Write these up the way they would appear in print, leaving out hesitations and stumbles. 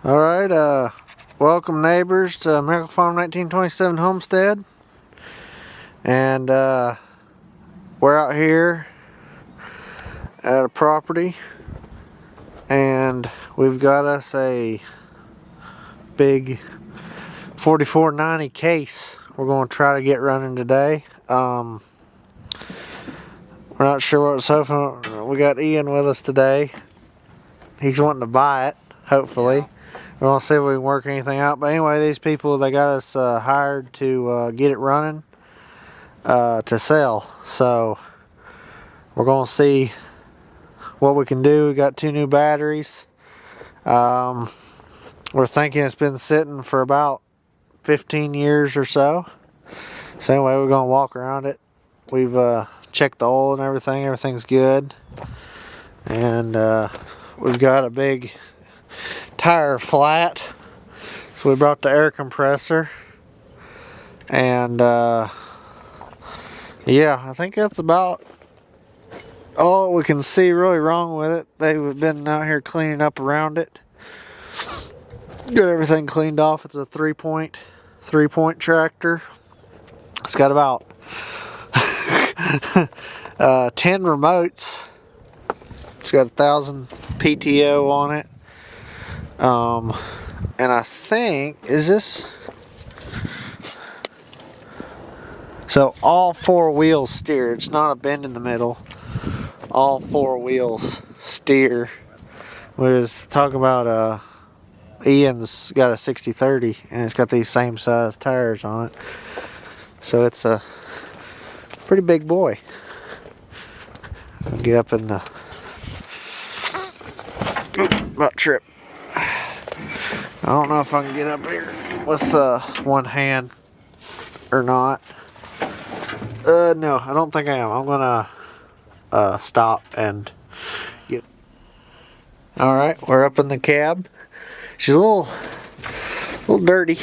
Alright, welcome neighbors to Miracle Farm 1927 Homestead. And we're out here at a property, and we've got us a big 4490 case we're going to try to get running today. We're not sure what's hoping. We got Ian with us today. He's wanting to buy it, hopefully. Yeah. We're going to see if we can work anything out. But anyway, these people, they got us hired to get it running to sell. So we're going to see what we can do. We got 2 new batteries. We're thinking it's been sitting for about 15 years or so. So anyway, we're going to walk around it. We've checked the oil and everything. Everything's good. And we've got a big tire flat, so we brought the air compressor, and yeah, I think that's about all we can see really wrong with it. They've been out here cleaning up around it, get everything cleaned off. It's a three-point tractor. It's got about 10 remotes. It's got 1,000 PTO on it. And I think, is this? So all 4 wheels steer. It's not a bend in the middle. All 4 wheels steer. We was talking about Ian's got a 60/30, and it's got these same size tires on it. So it's a pretty big boy. I'll get up in the about trip. I don't know if I can get up here with one hand or not. No, I don't think I am. I'm gonna stop and get. All right, we're up in the cab. She's a little dirty.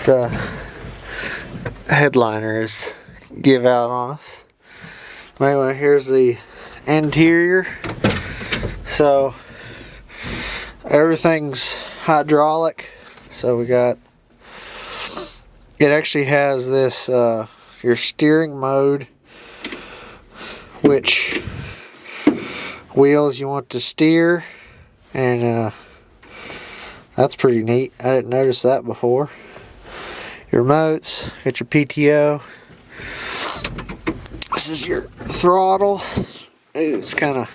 The headliners give out on us. Anyway, here's the interior. So everything's hydraulic. So we got, it actually has this your steering mode, which wheels you want to steer, and that's pretty neat. I didn't notice that before. Your remotes, got your PTO. This is your throttle. Ooh, it's kind of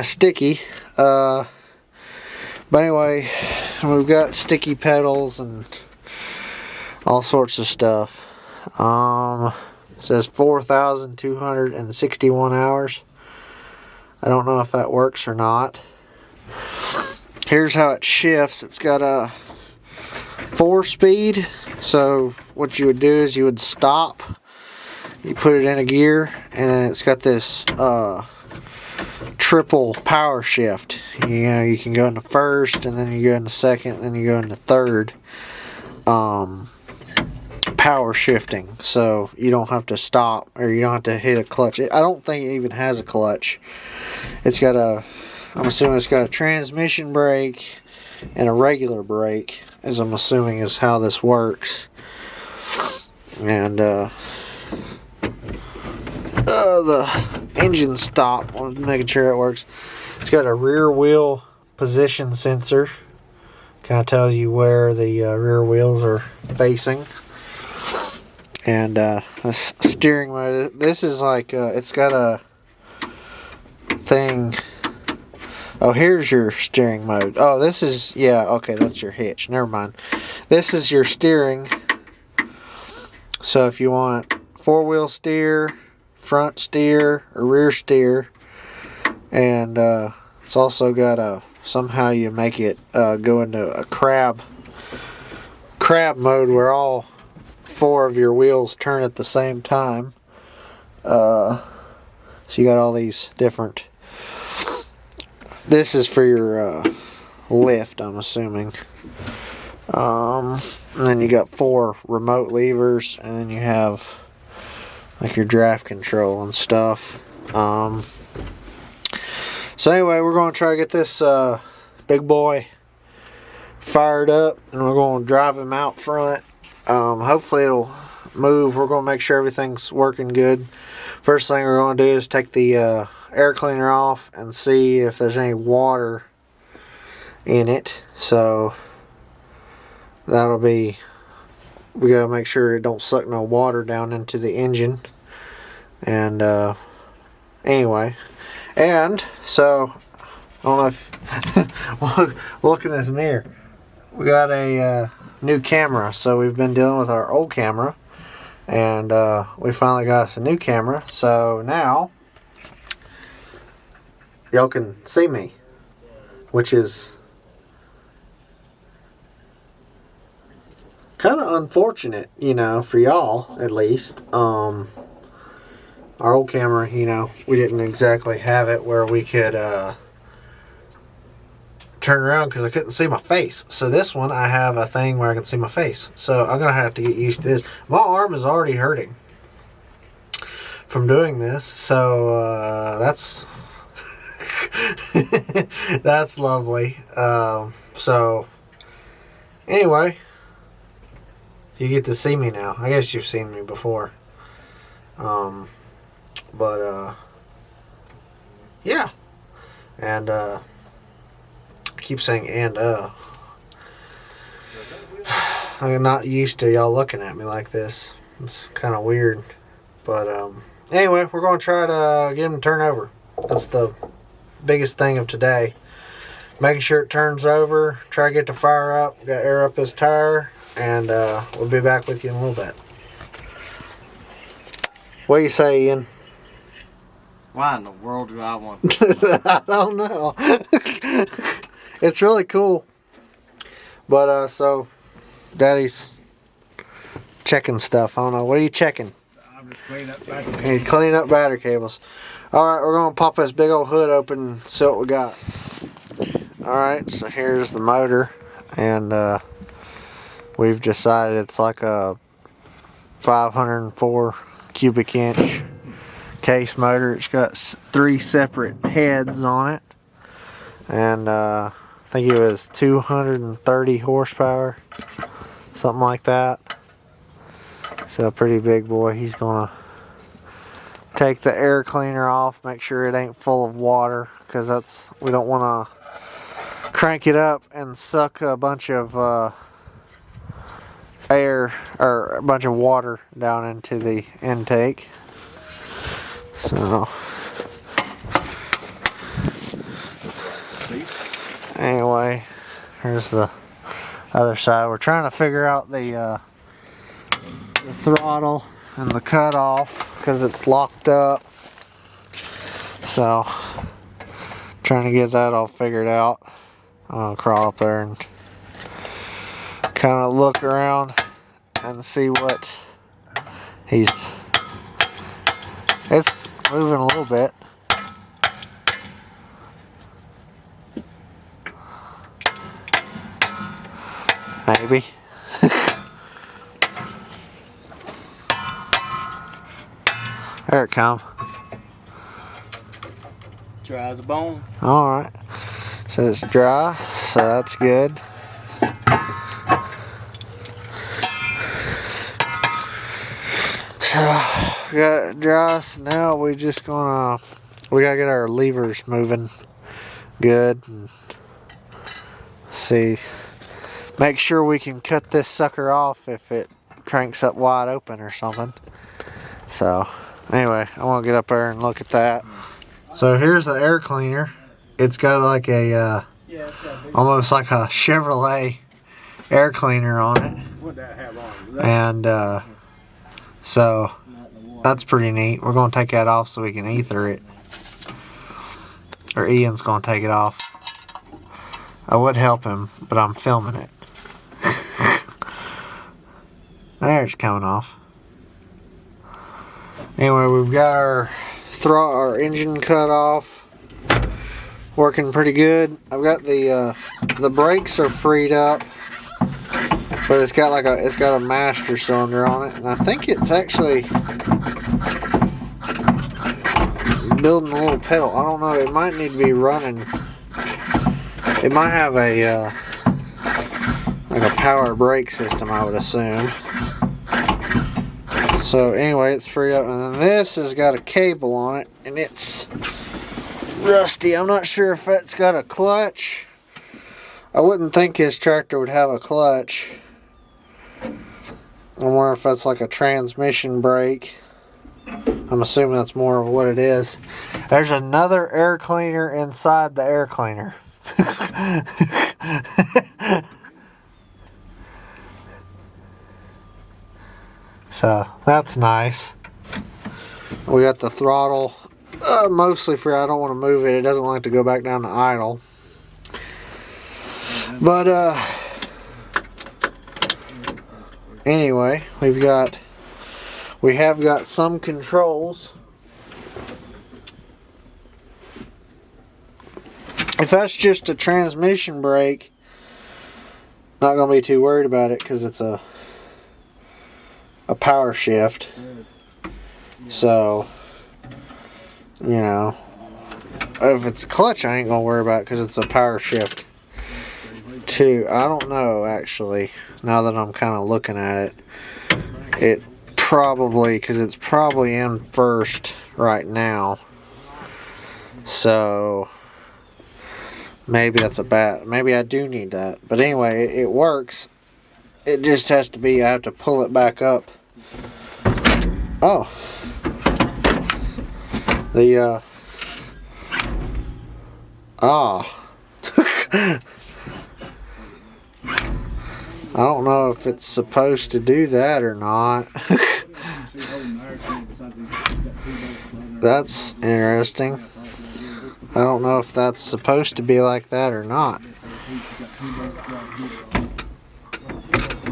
sticky. But anyway, we've got sticky pedals and all sorts of stuff. It says 4,261 hours. I don't know if that works or not. Here's how it shifts. It's got a 4-speed. So what you would do is you would stop. You put it in a gear, and it's got this triple power shift. You know, you can go into first, and then you go into second, and then you go into third. Power shifting, so you don't have to stop, or you don't have to hit a clutch. I don't think it even has a clutch. It's got I'm assuming it's got a transmission brake and a regular brake, as I'm assuming is how this works. And the engine stop, I'm making sure it works. It's got a rear wheel position sensor. Kind of tells you where the rear wheels are facing. And this steering mode, this is like, it's got a thing. Oh, here's your steering mode. Oh, this is, yeah, okay, that's your hitch. Never mind. This is your steering. So if you want 4-wheel steer, front steer, or rear steer, and it's also got a, somehow you make it go into a crab mode where all 4 of your wheels turn at the same time. So you got all these different. This is for your lift, I'm assuming. And then you got 4 remote levers, and then you have like your draft control and stuff. So anyway, we're going to try to get this big boy fired up, and we're going to drive him out front. Hopefully it'll move. We're going to make sure everything's working good. First thing we're going to do is take the air cleaner off and see if there's any water in it. So that'll be, we got to make sure it don't suck no water down into the engine. And anyway, and so I don't know if look in this mirror. We got a new camera. So we've been dealing with our old camera, and we finally got us a new camera. So now y'all can see me, which is kind of unfortunate, you know, for y'all at least. Our old camera, you know, we didn't exactly have it where we could turn around because I couldn't see my face. So this one, I have a thing where I can see my face. So I'm going to have to get used to this. My arm is already hurting from doing this. So that's that's lovely. So anyway, you get to see me now. I guess you've seen me before. Yeah. And I keep saying I'm not used to y'all looking at me like this. It's kind of weird. But anyway, we're going to try to get him to turn over. That's the biggest thing of today. Making sure it turns over. Try to get the fire up. Got to air up his tire. And we'll be back with you in a little bit. What do you say, Ian? Why in the world do I want I don't know. It's really cool. But so Daddy's checking stuff. I don't know. What are you checking? I'm just cleaning up battery cables. He's cleaning up battery cables. Alright, we're going to pop this big old hood open and see what we got. Alright, so here's the motor. And we've decided it's like a 504 cubic inch case motor. It's got 3 separate heads on it, and I think it was 230 horsepower, something like that. So a pretty big boy. He's gonna take the air cleaner off, make sure it ain't full of water, because that's, we don't want to crank it up and suck a bunch of air or a bunch of water down into the intake. So anyway, here's the other side. We're trying to figure out the throttle and the cutoff because it's locked up. So trying to get that all figured out. I'll crawl up there and kind of look around and see what it's moving a little bit. Maybe. There it comes. Dry as a bone. Alright. So it's dry, so that's good. So we got it dry, so now we gotta get our levers moving good and see, make sure we can cut this sucker off if it cranks up wide open or something. So anyway, I want to get up there and look at that. So here's the air cleaner. It's got like a almost like a Chevrolet air cleaner on it. What that have on? And so that's pretty neat. We're going to take that off so we can ether it. Or Ian's going to take it off. I would help him, but I'm filming it. There, it's coming off. Anyway, we've got our engine cut off. Working pretty good. I've got the brakes are freed up, but it's got a master cylinder on it, and I think it's actually building a little pedal. I don't know. It might need to be running. It might have a like a power brake system, I would assume. So anyway, it's free up, and then this has got a cable on it, and it's rusty. I'm not sure if it's got a clutch. I wouldn't think his tractor would have a clutch. I wonder if that's like a transmission brake. I'm assuming that's more of what it is. There's another air cleaner inside the air cleaner. So that's nice. We got the throttle mostly free. I don't want to move it. It doesn't like to go back down to idle. But anyway, we have got some controls. If that's just a transmission brake, not gonna be too worried about it because it's a power shift. So, you know, if it's a clutch, I ain't gonna worry about it because it's a power shift too. I don't know, actually, now that I'm kind of looking at it. It probably, because it's probably in first right now. So, maybe that's a bad, maybe I do need that. But anyway, it works. It just has to be, I have to pull it back up. Oh. The, I don't know if it's supposed to do that or not. That's interesting. I don't know if that's supposed to be like that or not.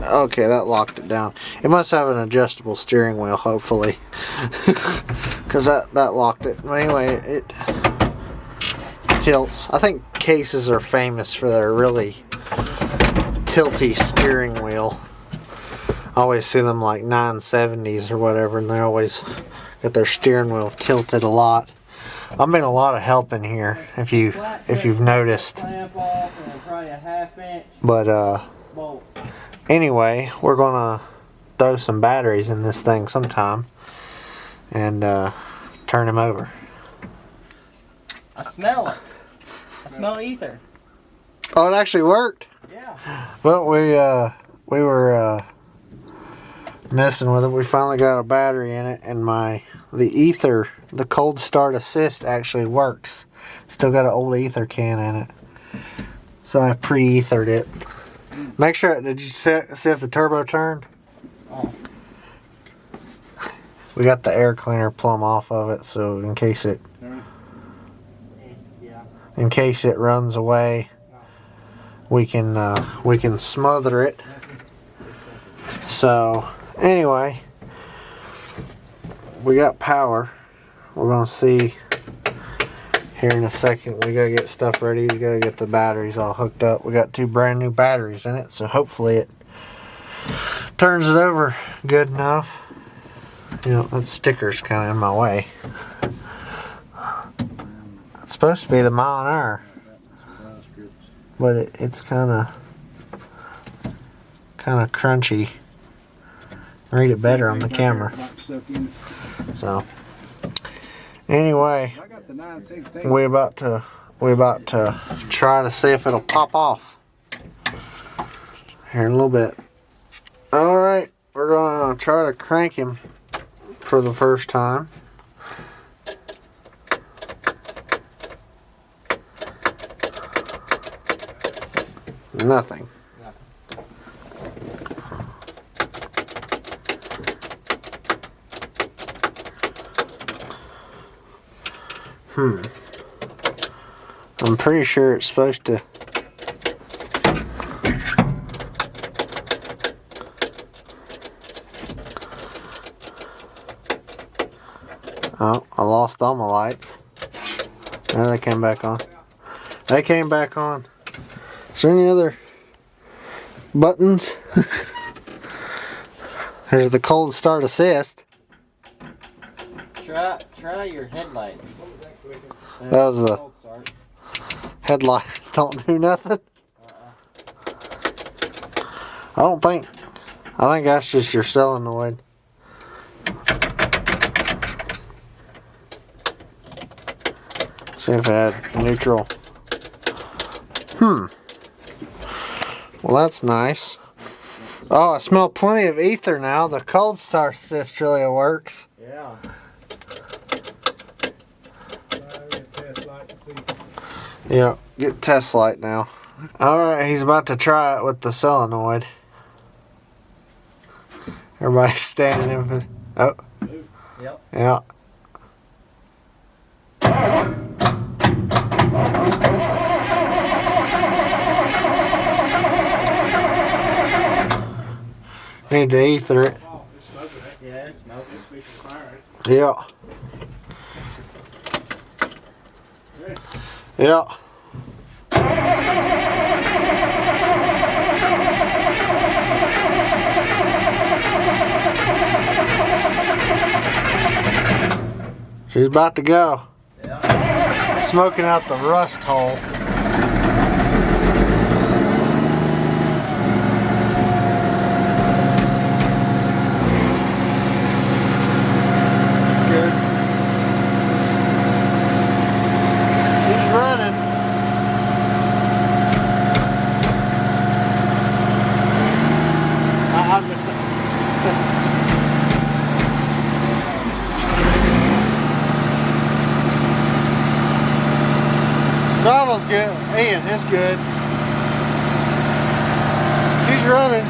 Okay, that locked it down. It must have an adjustable steering wheel, hopefully. Because that locked it. Anyway, it tilts. I think cases are famous for their really tilty steering wheel. I always see them like 970s or whatever, and they always got their steering wheel tilted a lot. I'm in a lot of help in here, if you've noticed. But anyway, we're gonna throw some batteries in this thing sometime and turn them over. I smell it. I smell ether. Oh, it actually worked? Yeah. Well, we were messing with it. We finally got a battery in it, and the ether, the cold start assist actually works. Still got an old ether can in it, so I pre-ethered it. Make sure. Did you see if the turbo turned? Oh. We got the air cleaner plumb off of it, so in case it runs away, we can smother it. So anyway, we got power. We're gonna see here in a second. We gotta get stuff ready. We gotta get the batteries all hooked up. We got 2 brand new batteries in it, so hopefully it turns it over good enough. You know, that sticker's kind of in my way. It's supposed to be the mile an hour, but it's kind of crunchy. Read it better on the camera. So anyway, we about to try to see if it'll pop off here in a little bit. All right, we're gonna try to crank him for the first time. Nothing. I'm pretty sure it's supposed to. Oh, I lost all my lights. There they came back on. They came back on. Is there any other buttons? There's the cold start assist. Try your headlights. That was Headlights don't do nothing. I think that's just your solenoid. See if it had neutral. Well, that's nice. Oh, I smell plenty of ether now. The cold start assist really works. Yeah. Yeah, get test light now. Alright, he's about to try it with the solenoid. Everybody's standing in for... Oh. Yep. Yeah. Need to ether it. Yeah, it's smoking. Yeah. Yeah. She's about to go. Yeah. It's smoking out the rust hole. It's good. He's running. Throttle's good. Ian, it's good. He's running.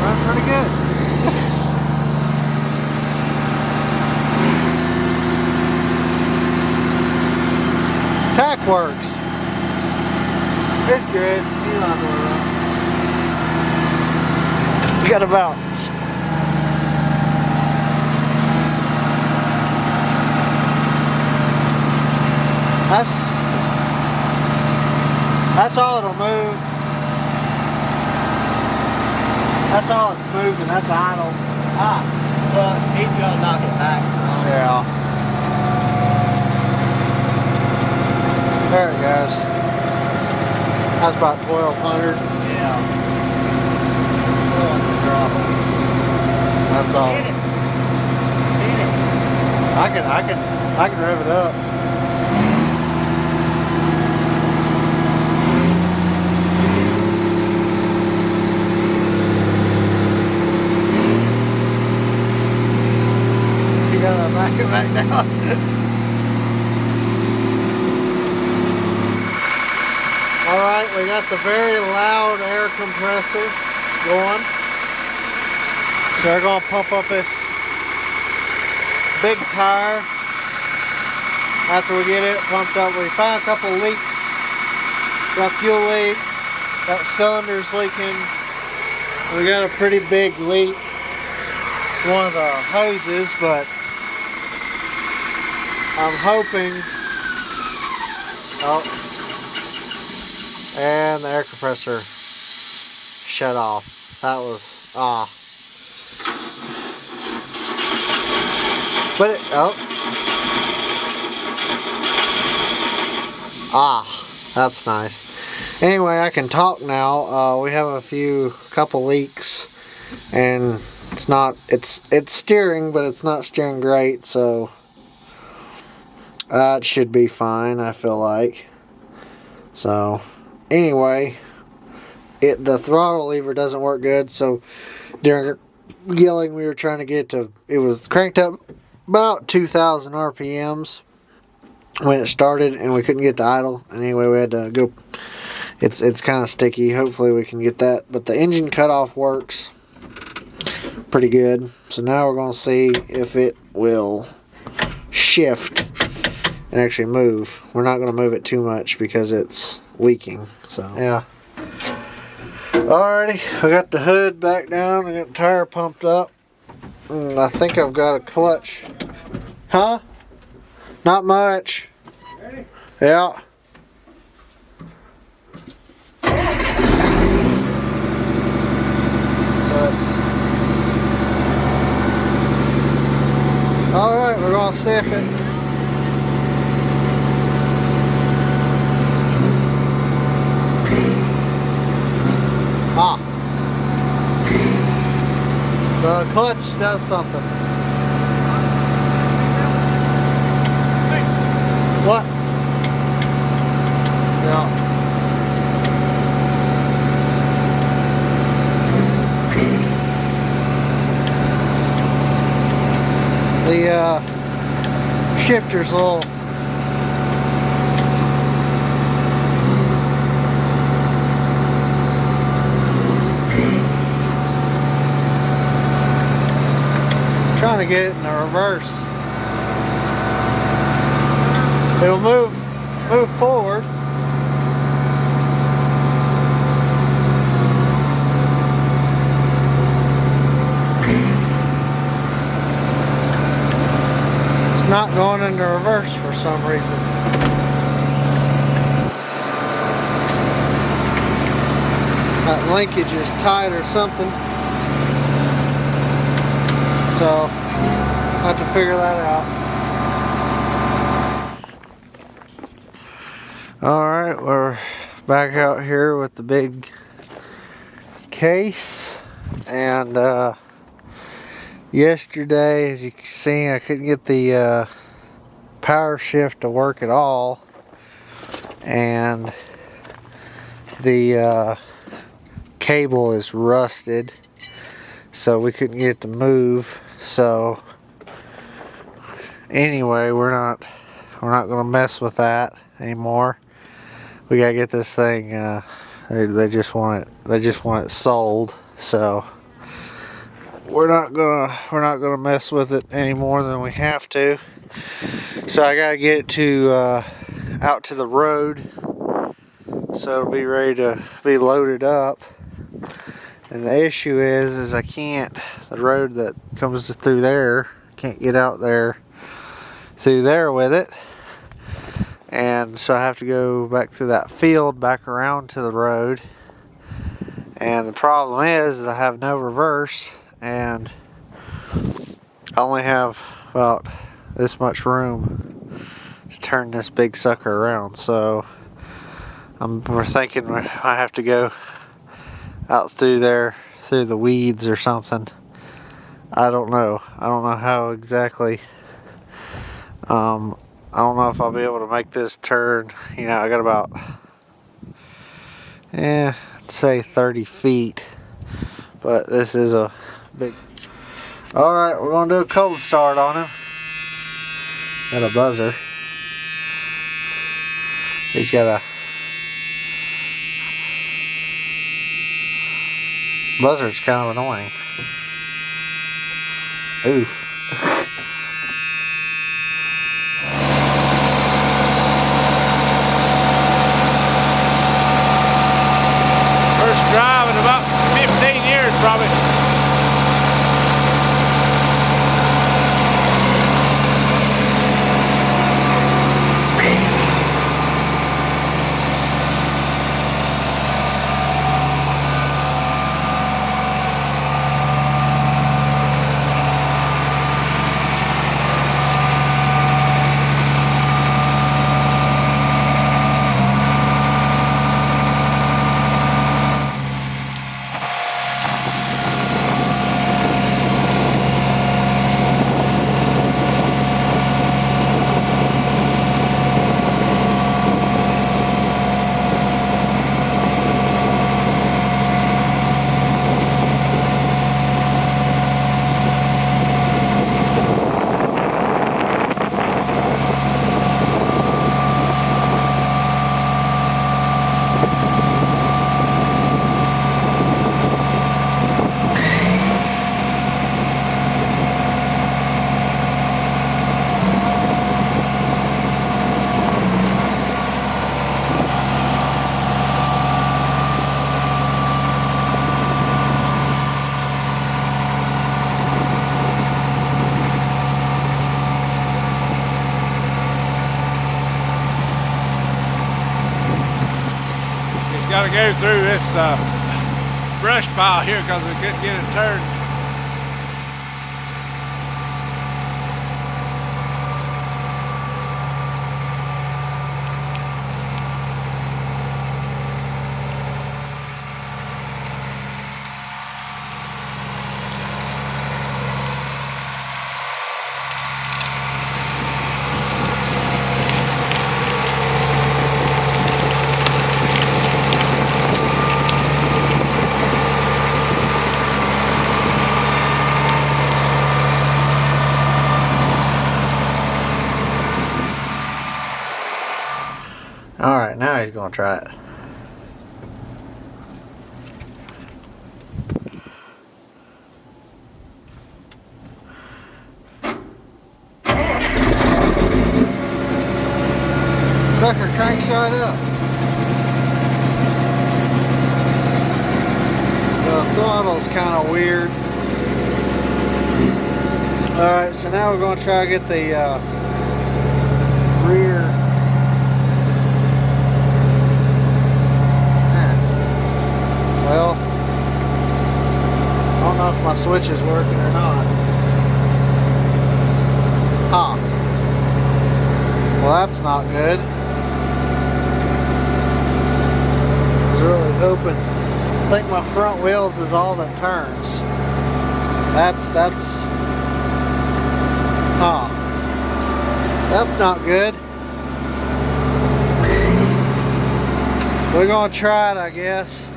Running pretty good. Tack works. It's good. You don't have to worry about it. We got about... That's all it'll move. That's all it's moving. That's idle. Ah, well, he's gonna knock it back, so. Yeah. There it goes. That's about 1,200. Yeah. On the throttle. That's all. Hit it. Hit it. I can rev it up. You gotta back it back down. Alright, we got the very loud air compressor going. So they're going to pump up this big tire. After we get it pumped up, we found a couple leaks. Got fuel leak, got cylinders leaking. We got a pretty big leak. One of the hoses, but I'm hoping. Oh. And the air compressor shut off. That was but it that's nice. Anyway, I can talk now. We have a couple leaks, and it's steering, but it's not steering great, so that should be fine, I feel like. So anyway, the throttle lever doesn't work good, so during yelling we were trying to get it was cranked up about 2,000 RPMs when it started, and we couldn't get to idle. Anyway, we had to go. It's kind of sticky. Hopefully we can get that, but the engine cutoff works pretty good. So now we're going to see if it will shift and actually move. We're not going to move it too much because it's leaking. So yeah. Alrighty, we got the hood back down. I got the tire pumped up. I think I've got a clutch. Huh? Not much. Ready? Yeah. So it's alright. We're gonna see if it clutch does something. What? Yeah. The shifter's a little trying to get it in the reverse. It'll move forward. It's not going into reverse for some reason. That linkage is tight or something. So I'll have to figure that out. Alright, we're back out here with the big case, and yesterday, as you can see, I couldn't get the power shift to work at all, and the cable is rusted, so we couldn't get it to move. So anyway, we're not gonna mess with that anymore. We gotta get this thing. They just want it sold. So we're not gonna mess with it any more than we have to. So I gotta get it to out to the road, so it'll be ready to be loaded up. And the issue is I can't. The road that comes through there, can't get out there through there with it. And so I have to go back through that field, back around to the road. And the problem is I have no reverse, and I only have about this much room to turn this big sucker around. So we're thinking I have to go out through there, through the weeds or something. I don't know how exactly. I don't know if I'll be able to make this turn. You know, I got about, let's say 30 feet. But this is a big... Alright, we're going to do a cold start on him. Got a buzzer. He's got a... Buzzard's kind of annoying. Ooh. Drive in about 15 years probably. Got to go through this brush pile here because we couldn't get it turned. Alright, now he's gonna try it. Sucker cranks right up. The throttle's kind of weird. Alright, so now we're going to try to get the rear. Well, I don't know if my switch is working or not. Huh. Well, that's not good. I was really hoping. I think my front wheels is all that turns. That's not good. We're gonna try it, I guess.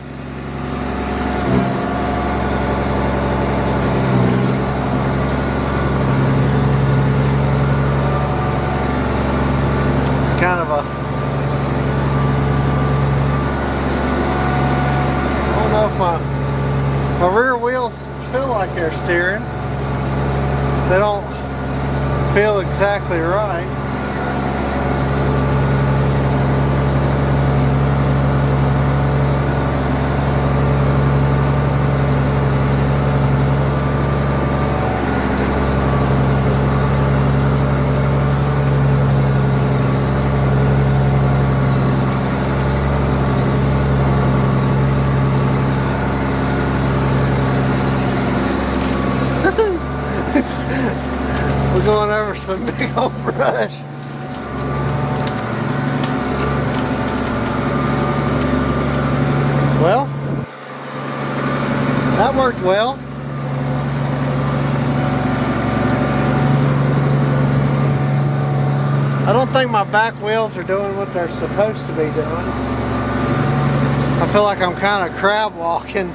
It's kind of a, I don't know if my rear wheels feel like they're steering. They don't feel exactly right. We're going over some big old brush. Well, that worked well. I don't think my back wheels are doing what they're supposed to be doing. I feel like I'm kind of crab walking.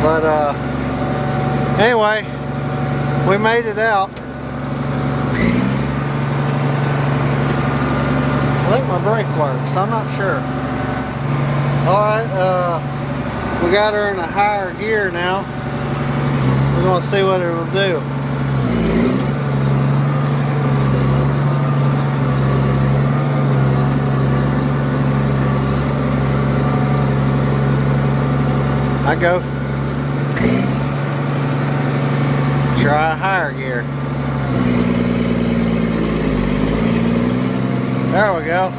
But anyway, we made it out. I think my brake works, I'm not sure. Alright, we got her in a higher gear now. We're going to see what it will do. I go. Try a higher gear. There we go.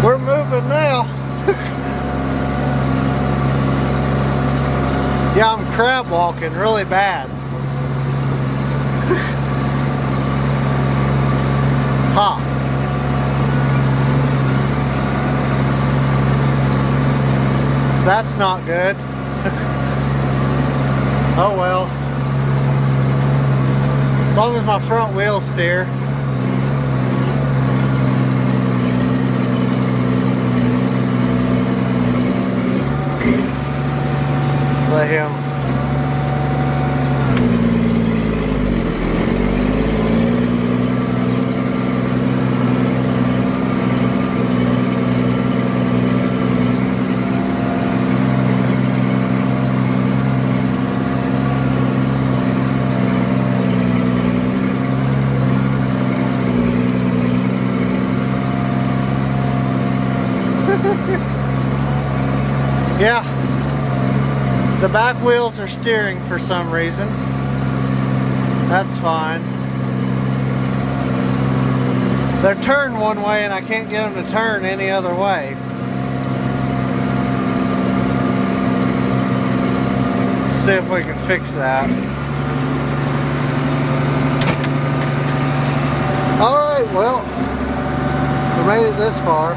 We're moving now. Yeah, I'm crab walking really bad. Huh. That's not good. Oh well. As long as my front wheels steer. Let him. Yeah, the back wheels are steering for some reason. That's fine. They're turned one way and I can't get them to turn any other way. See if we can fix that. Alright, well, we made it this far.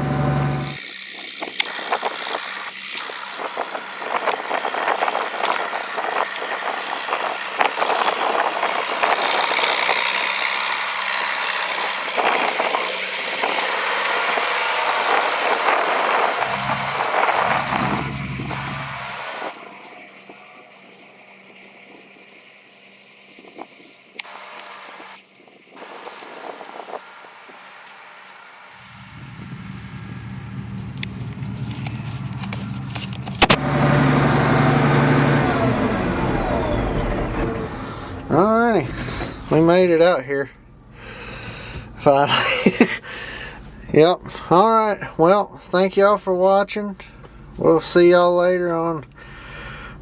Alrighty, we made it out here. Finally. Yep. Alright, well, thank y'all for watching. We'll see y'all later on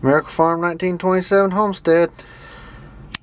Miracle Farm 1927 Homestead.